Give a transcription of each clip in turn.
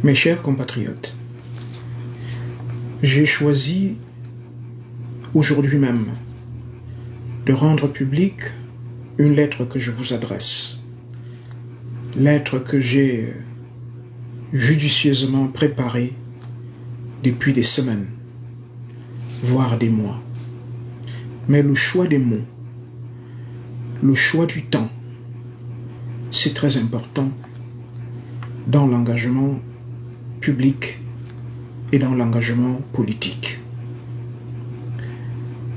Mes chers compatriotes, j'ai choisi aujourd'hui même de rendre publique une lettre que je vous adresse. Lettre que j'ai judicieusement préparée depuis des semaines, voire des mois. Mais le choix des mots, le choix du temps, c'est très important dans l'engagement public et dans l'engagement politique.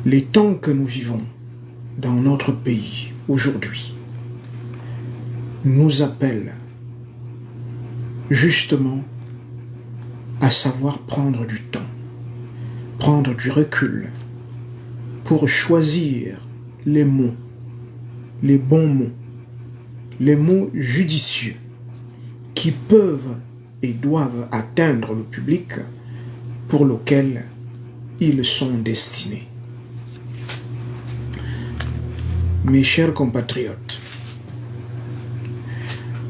Les temps que nous vivons dans notre pays aujourd'hui nous appellent justement à savoir prendre du temps, prendre du recul pour choisir les mots, les bons mots, les mots judicieux qui peuvent et doivent atteindre le public pour lequel ils sont destinés. Mes chers compatriotes,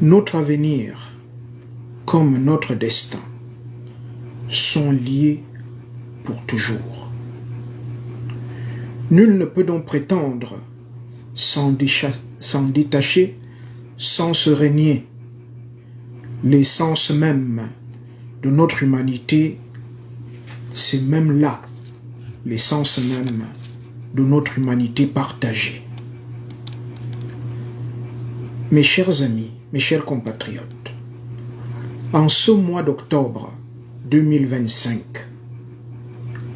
notre avenir comme notre destin sont liés pour toujours. Nul ne peut donc prétendre s'en détacher sans se renier. L'essence même de notre humanité, c'est même là l'essence même de notre humanité partagée. Mes chers amis, mes chers compatriotes, en ce mois d'octobre 2025,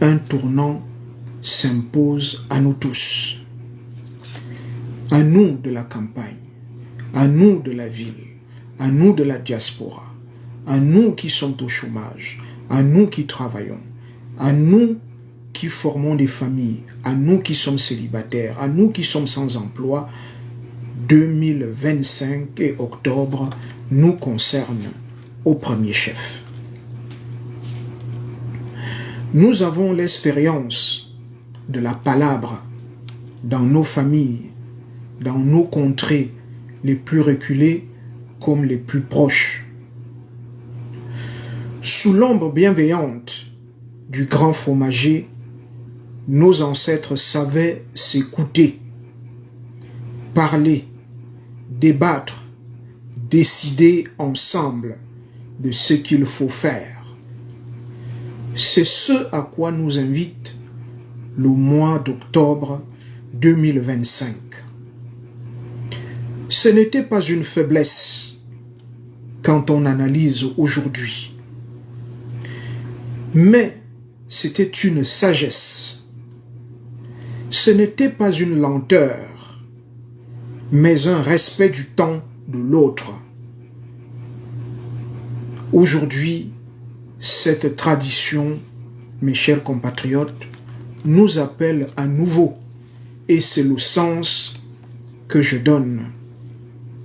un tournant s'impose à nous tous, à nous de la campagne, à nous de la ville, à nous de la diaspora, à nous qui sommes au chômage, à nous qui travaillons, à nous qui formons des familles, à nous qui sommes célibataires, à nous qui sommes sans emploi. 2025 et octobre nous concernent au premier chef. Nous avons l'expérience de la palabre dans nos familles, dans nos contrées les plus reculées comme les plus proches. Sous l'ombre bienveillante du grand fromager, nos ancêtres savaient s'écouter, parler, débattre, décider ensemble de ce qu'il faut faire. C'est ce à quoi nous invite le mois d'octobre 2025. Ce n'était pas une faiblesse quand on analyse aujourd'hui, mais c'était une sagesse. Ce n'était pas une lenteur, mais un respect du temps de l'autre. Aujourd'hui, cette tradition, mes chers compatriotes, nous appelle à nouveau, et c'est le sens que je donne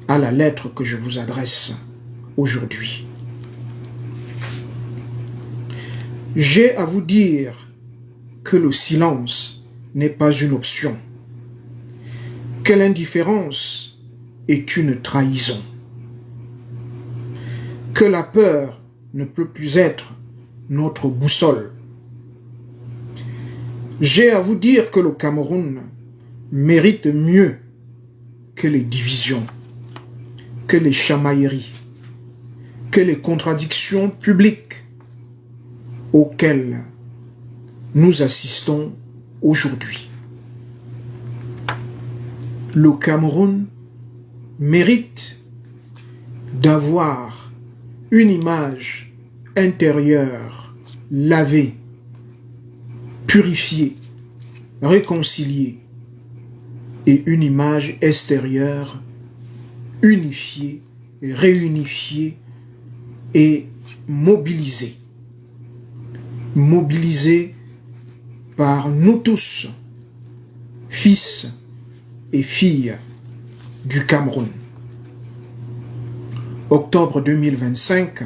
à la lettre que je vous adresse aujourd'hui. J'ai à vous dire que le silence n'est pas une option, que l'indifférence est une trahison, que la peur ne peut plus être notre boussole. J'ai à vous dire que le Cameroun mérite mieux que les divisions, que les chamailleries, que les contradictions publiques auxquelles nous assistons aujourd'hui. Le Cameroun mérite d'avoir une image intérieure lavée, purifiée, réconciliée et une image extérieure unifiée, réunifiée et mobilisée. Mobilisée par nous tous, fils et filles du Cameroun. Octobre 2025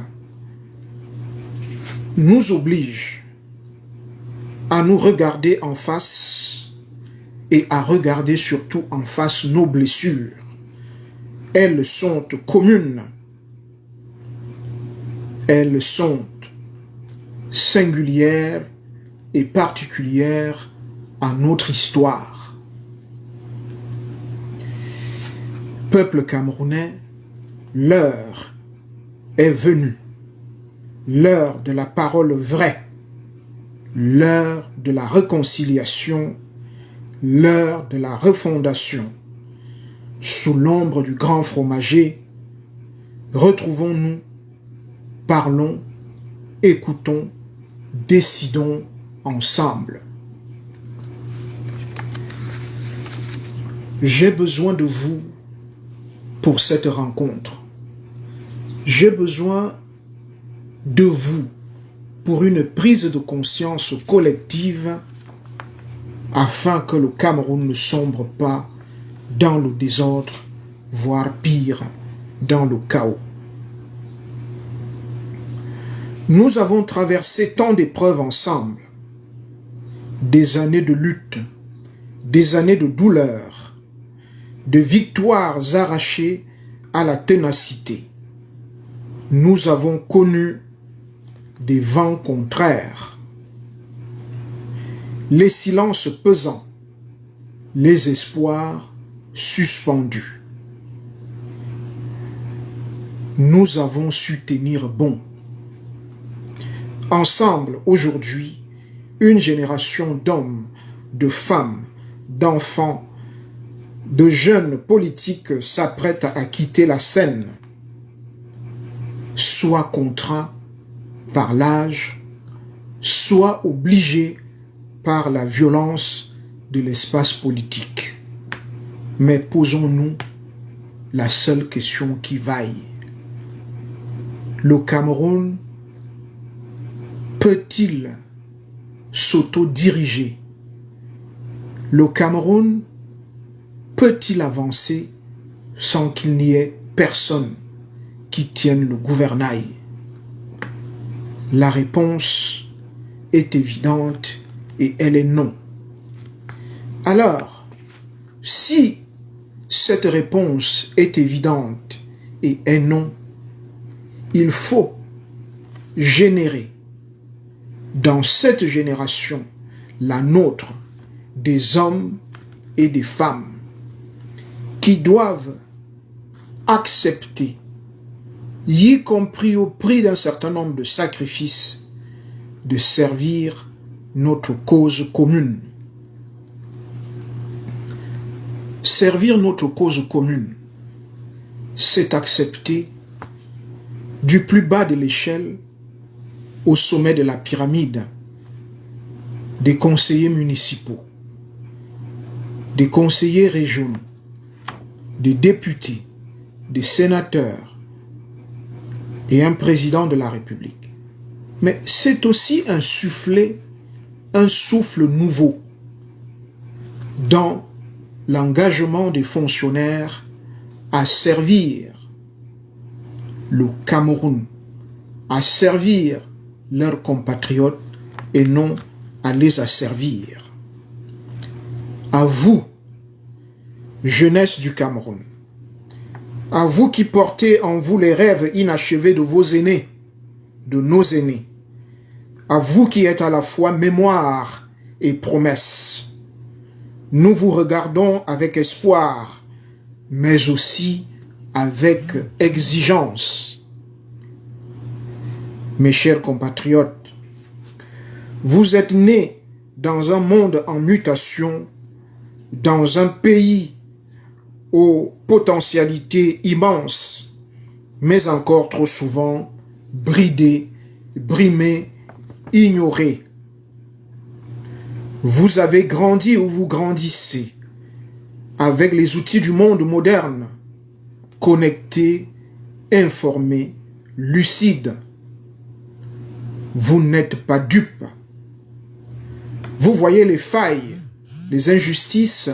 nous oblige à nous regarder en face et à regarder surtout en face nos blessures. Elles sont communes. elles sont singulières et particulières à notre histoire. Peuple camerounais, l'heure est venue, l'heure de la parole vraie, l'heure de la réconciliation, l'heure de la refondation. Sous l'ombre du grand fromager, retrouvons-nous, parlons, écoutons, décidons ensemble. J'ai besoin de vous pour cette rencontre. J'ai besoin de vous pour une prise de conscience collective afin que le Cameroun ne sombre pas dans le désordre, voire pire, dans le chaos. Nous avons traversé tant d'épreuves ensemble, des années de lutte, des années de douleur, de victoires arrachées à la ténacité. Nous avons connu des vents contraires, les silences pesants, les espoirs suspendus. Nous avons su tenir bon. Ensemble, aujourd'hui, une génération d'hommes, de femmes, d'enfants, de jeunes politiques s'apprêtent à quitter la scène, soit contraints par l'âge, soit obligés par la violence de l'espace politique. Mais posons-nous la seule question qui vaille. Le Cameroun peut-il s'auto-diriger? Le Cameroun peut-il avancer sans qu'il n'y ait personne qui tienne le gouvernail? La réponse est évidente et elle est non. Alors, si cette réponse est évidente et est non, il faut générer dans cette génération, la nôtre, des hommes et des femmes qui doivent accepter, y compris au prix d'un certain nombre de sacrifices, de servir notre cause commune. Servir notre cause commune, c'est accepter du plus bas de l'échelle au sommet de la pyramide des conseillers municipaux, des conseillers régionaux, des députés, des sénateurs et un président de la République. Mais c'est aussi insuffler un souffle nouveau dans l'engagement des fonctionnaires à servir le Cameroun, à servir leurs compatriotes et non à les asservir. À vous, jeunesse du Cameroun, à vous qui portez en vous les rêves inachevés de vos aînés, de nos aînés, à vous qui êtes à la fois mémoire et promesse, nous vous regardons avec espoir, mais aussi avec exigence. Mes chers compatriotes, vous êtes nés dans un monde en mutation, dans un pays aux potentialités immenses, mais encore trop souvent bridé, brimé, ignoré. Vous avez grandi ou vous grandissez avec les outils du monde moderne, connectés, informés, lucides. Vous n'êtes pas dupes. Vous voyez les failles, les injustices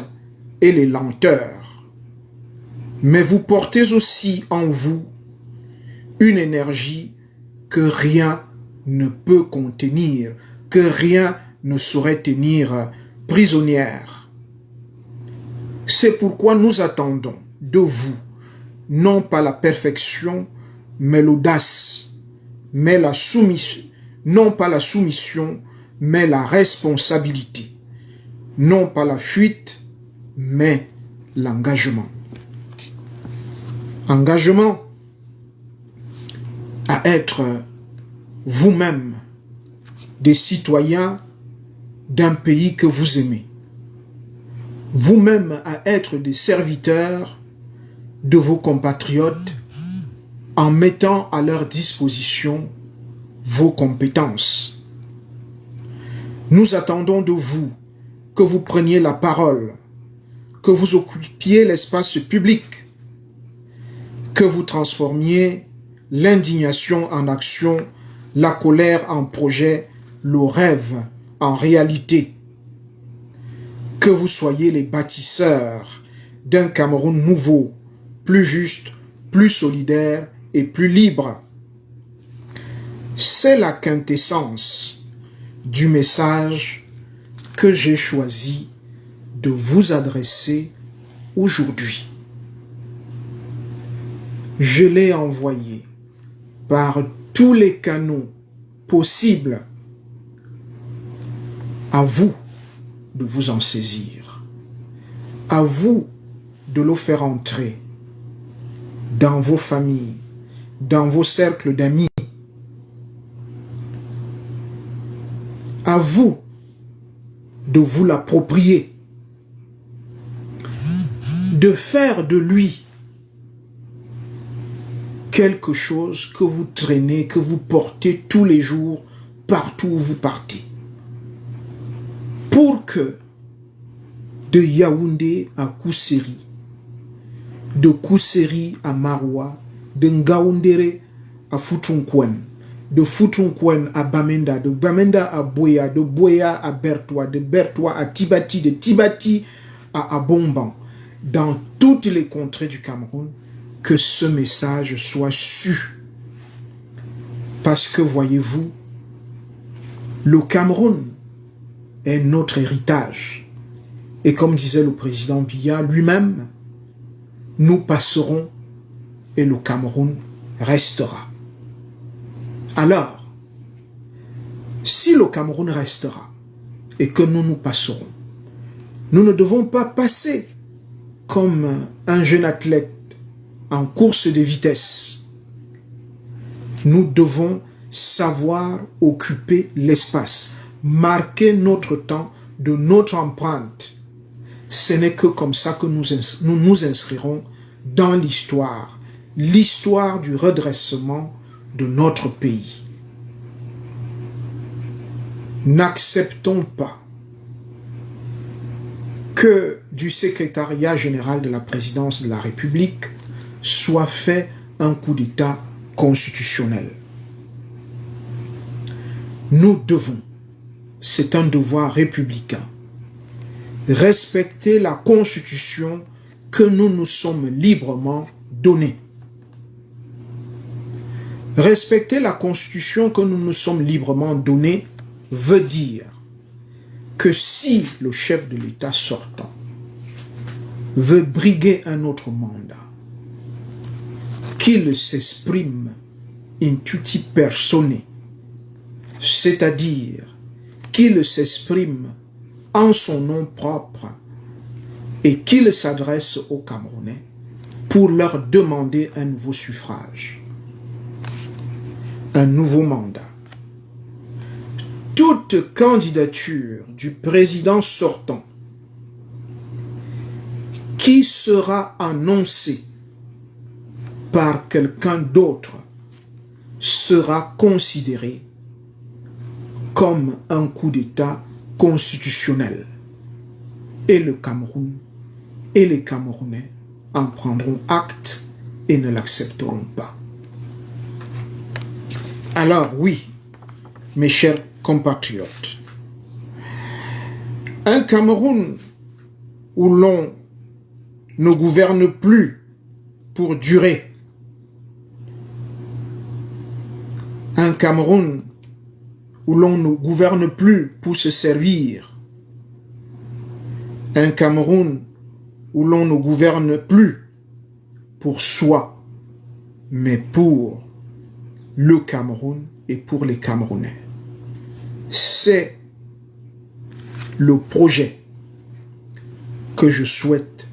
et les lenteurs. Mais vous portez aussi en vous une énergie que rien ne peut contenir, que rien ne saurait tenir prisonnière. C'est pourquoi nous attendons de vous, non pas la perfection, mais l'audace, mais la soumission, non pas la soumission, mais la responsabilité. Non pas la fuite, mais l'engagement. Engagement à être vous-même des citoyens d'un pays que vous aimez. Vous-même à être des serviteurs de vos compatriotes en mettant à leur disposition vos compétences. Nous attendons de vous que vous preniez la parole, que vous occupiez l'espace public, que vous transformiez l'indignation en action, la colère en projet, le rêve en réalité. Que vous soyez les bâtisseurs d'un Cameroun nouveau, plus juste, plus solidaire et plus libre. C'est la quintessence du message que j'ai choisi de vous adresser aujourd'hui. Je l'ai envoyé par tous les canaux possibles. À vous de vous en saisir. À vous de le faire entrer dans vos familles, dans vos cercles d'amis. À vous de vous l'approprier, de faire de lui quelque chose que vous traînez, que vous portez tous les jours, partout où vous partez. Pour que de Yaoundé à Kousseri, de Kousseri à Maroua, de Ngaoundéré à Foutounkouen, de Foutounkouen à Bamenda, de Bamenda à Boya, de Boya à Bertoua, de Bertoua à Tibati, de Tibati à Abomban, dans toutes les contrées du Cameroun, que ce message soit su. Parce que, voyez-vous, le Cameroun est notre héritage. Et comme disait le président Biya lui-même, nous passerons et le Cameroun restera. Alors, si le Cameroun restera et que nous passerons, nous ne devons pas passer comme un jeune athlète en course de vitesse. Nous devons savoir occuper l'espace, marquer notre temps de notre empreinte. Ce n'est que comme ça que nous nous inscrirons dans l'histoire du redressement de notre pays. N'acceptons pas que du secrétariat général de la présidence de la République soit fait un coup d'État constitutionnel. Nous devons, c'est un devoir républicain, respecter la Constitution que nous nous sommes librement donnée. Respecter la Constitution que nous nous sommes librement donnée veut dire que si le chef de l'État sortant veut briguer un autre mandat, qu'il s'exprime in tutti persone, c'est-à-dire qu'il s'exprime en son nom propre et qu'il s'adresse aux Camerounais pour leur demander un nouveau suffrage, un nouveau mandat. Toute candidature du président sortant qui sera annoncée par quelqu'un d'autre sera considérée comme un coup d'État constitutionnel. Et le Cameroun et les Camerounais en prendront acte et ne l'accepteront pas. Alors oui, mes chers compatriotes, un Cameroun où l'on ne gouverne plus pour durer, un Cameroun où l'on ne gouverne plus pour se servir, un Cameroun où l'on ne gouverne plus pour soi, mais pour le Cameroun et pour les Camerounais. C'est le projet que je souhaite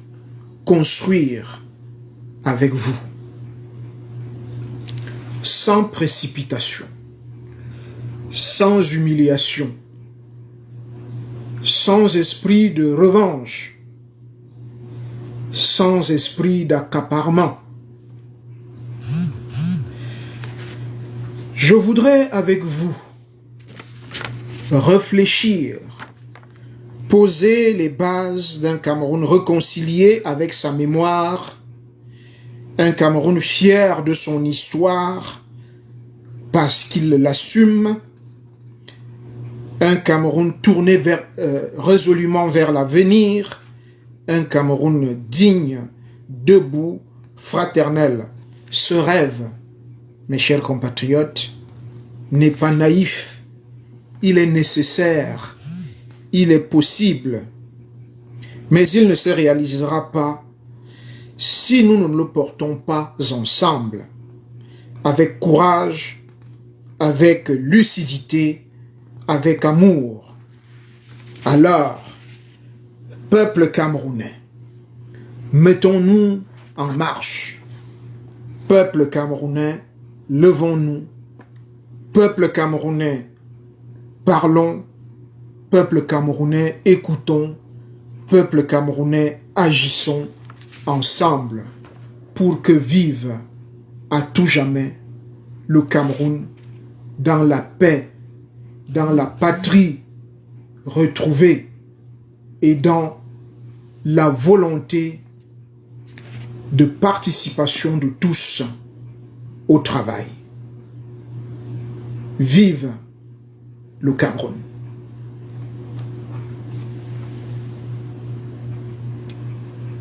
construire avec vous, sans précipitation, sans humiliation, sans esprit de revanche, sans esprit d'accaparement. Je voudrais avec vous réfléchir, poser les bases d'un Cameroun réconcilié avec sa mémoire, un Cameroun fier de son histoire parce qu'il l'assume, un Cameroun tourné résolument vers l'avenir, un Cameroun digne, debout, fraternel. Ce rêve, mes chers compatriotes, n'est pas naïf, il est nécessaire, il est possible, mais il ne se réalisera pas si nous ne le portons pas ensemble, avec courage, avec lucidité, avec amour. Alors, peuple camerounais, mettons-nous en marche. Peuple camerounais, levons-nous. Peuple camerounais, parlons. Peuple camerounais, écoutons. Peuple camerounais, agissons ensemble pour que vive à tout jamais le Cameroun dans la paix, dans la patrie retrouvée et dans la volonté de participation de tous au travail. Vive le Cameroun!